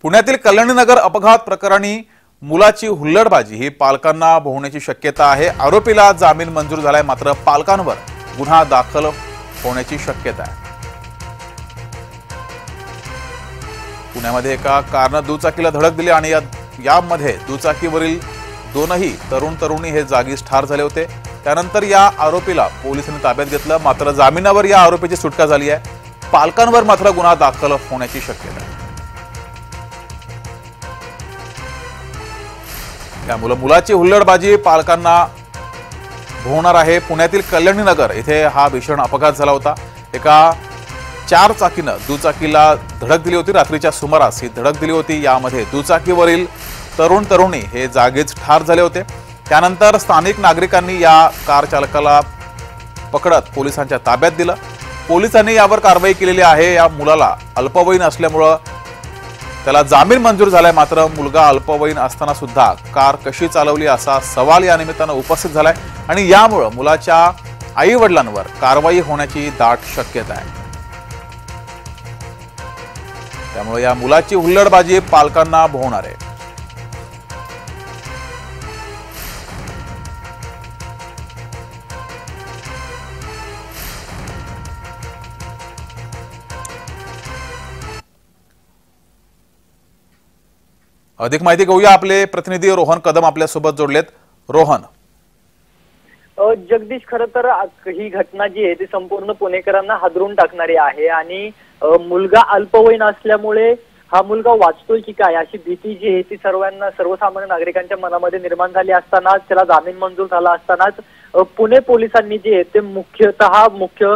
पुण्यातील कल्याणीनगर अपघात प्रकरणी मुलाची हुल्लडबाजी ही पालकांना भोवण्याची शक्यता आहे। आरोपीला जामीन मंजूर झालाय, मात्र पालकांवर गुन्हा दाखल होण्याची शक्यता आहे। पुण्यामध्ये एका कारने दुचाकीला धडक दिली आणि यामध्ये दुचाकीवरील दोनही तरुणी हे जागीच ठार झाले होते। त्यानंतर या आरोपीला पोलिसांनी ताब्यात घेतलं, मात्र जामिनावर या आरोपीची सुटका झाली आहे। पालकांवर मात्र गुन्हा दाखल होण्याची शक्यता आहे। त्यामुळे मुलाची हुल्लडबाजी पालकांना भोवणार आहे। पुण्यातील कल्याणीनगर इथे हा भीषण अपघात झाला होता। एका 4 चाकीनं दुचाकीला धडक दिली होती। रात्रीच्या सुमारास ही धडक दिली होती। यामध्ये दुचाकीवरील तरुणी हे जागीच ठार झाले होते। त्यानंतर स्थानिक नागरिकांनी या कार चालकाला पकडत पोलिसांच्या ताब्यात दिलं। पोलिसांनी यावर कारवाई केलेली आहे। या मुलाला अल्पवयीन असल्यामुळे त्याला जामीन मंजूर झालाय, मात्र मुलगा अल्पवयीन असताना सुद्धा कार कशी चालवली असा सवाल या निमित्तानं उपस्थित झालाय आणि यामुळे मुलाच्या आई वडिलांवर कारवाई होण्याची दाट शक्यता आहे। त्यामुळे या मुलाची हुल्लडबाजी पालकांना भोवणार आहे। अधिक माहिती घेऊया, आपले प्रतिनिधी रोहन कदम आपल्या सोबत जोडलेत। रोहन, जगदीश, खरं तर ही घटना जी आहे ती संपूर्ण पुणेकरांना हादरून टाकणारी आहे आणि मुलगा अल्पवयीन असल्यामुळे हा मुलगा वाचतोय की काय अशी भीती जी आहे ती सर्वसामान्य नागरिकांच्या मनामध्ये निर्माण झाली असतानाच, त्याला जामीन मंजूर झाला असतानाच पुणे पोलिसांनी जे आहे ते मुख्य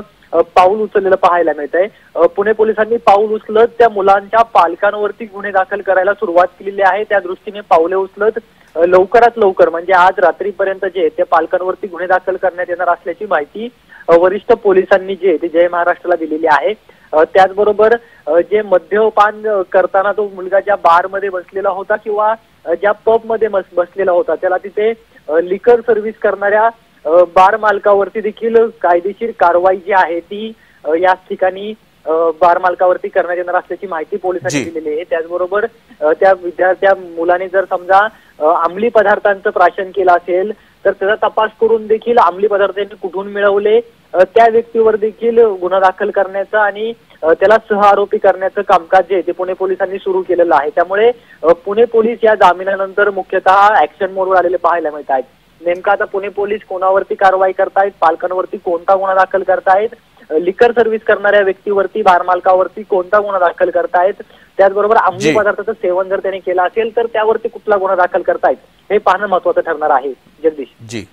पाऊल उचललेलं पाहायला मिळत आहे। पुणे पोलिसांनी पाऊल उचलत त्या मुलांच्या पालकांवरती गुन्हे दाखल करायला सुरुवात केलेली आहे। त्या दृष्टीने पावले उचलत लवकरात लवकर म्हणजे आज रात्रीपर्यंत जे त्या पालकांवरती गुन्हे दाखल करण्यात येणार असल्याची माहिती वरिष्ठ पोलिसांनी जे ते जय महाराष्ट्राला दिलेली आहे। त्याचबरोबर जे मद्यपान करताना तो मुलगा ज्या बारमध्ये बसलेला होता किंवा ज्या पबमध्ये बसलेला होता, त्याला तिथे लिकर सर्व्हिस करणाऱ्या बार मालकावरती देखील कायदेशीर कारवाई जी आहे ती याच ठिकाणी बार मालकावरती करण्यात येणार असल्याची माहिती पोलिसांनी दिलेली आहे। त्याचबरोबर त्या मुलाने जर समजा अंमली पदार्थांचं प्राशन केलं असेल तर त्याचा तपास करून देखील अंमली पदार्थ कुठून मिळवले त्या व्यक्तीवर देखील गुन्हा दाखल करण्याचं आणि त्याला सहआरोपी करण्याचं कामकाज जे ते पुणे पोलिसांनी सुरू केलेलं आहे। त्यामुळे पुणे पोलीस या जामिनानंतर मुख्यतः ऍक्शन मोडवर आलेले पाहायला मिळत आहेत। नेमका आता पुणे पोलीस कोणावरती कारवाई करतायत, पालकांवरती कोणता गुन्हा दाखल करतायत, लिकर सर्व्हिस करणाऱ्या व्यक्तीवरती बार मालकावरती कोणता गुन्हा दाखल करतायत, त्याचबरोबर अंमली पदार्थाचं सेवन जर त्याने केलं असेल तर त्यावरती कुठला गुन्हा दाखल करतायत हे पाहणं महत्त्वाचं ठरणार आहे। जगदीश जी,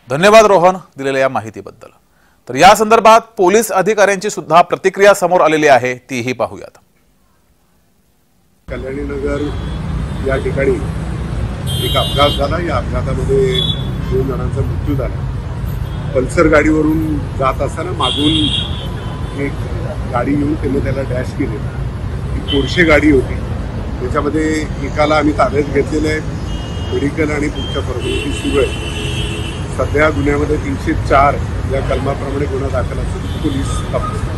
धन्यवाद रोहन दिलेल्या या माहितीबद्दल। तर या संदर्भात पोलीस अधिकाऱ्यांची सुद्धा प्रतिक्रिया समोर आलेली आहे, तीही पाहूयात। कल्याणीनगर या ठिकाणी एक अपघात झाला। या अपघातामध्ये 2 जणांचा मृत्यू झाला। पल्सर गाडीवरून जात असताना मागून एक गाडी येऊन त्याला डॅश केली। ती पोर्शे गाडी होती, त्याच्यामध्ये एकाला आम्ही ताब्यात घेतलेलं आहे। मेडिकल आणि पुढच्या फॉर्मॅलिटी सुरू आहे। सध्या गुन्ह्यामध्ये 304 या कलमाप्रमाणे गुन्हा दाखल असून पोलीस तपास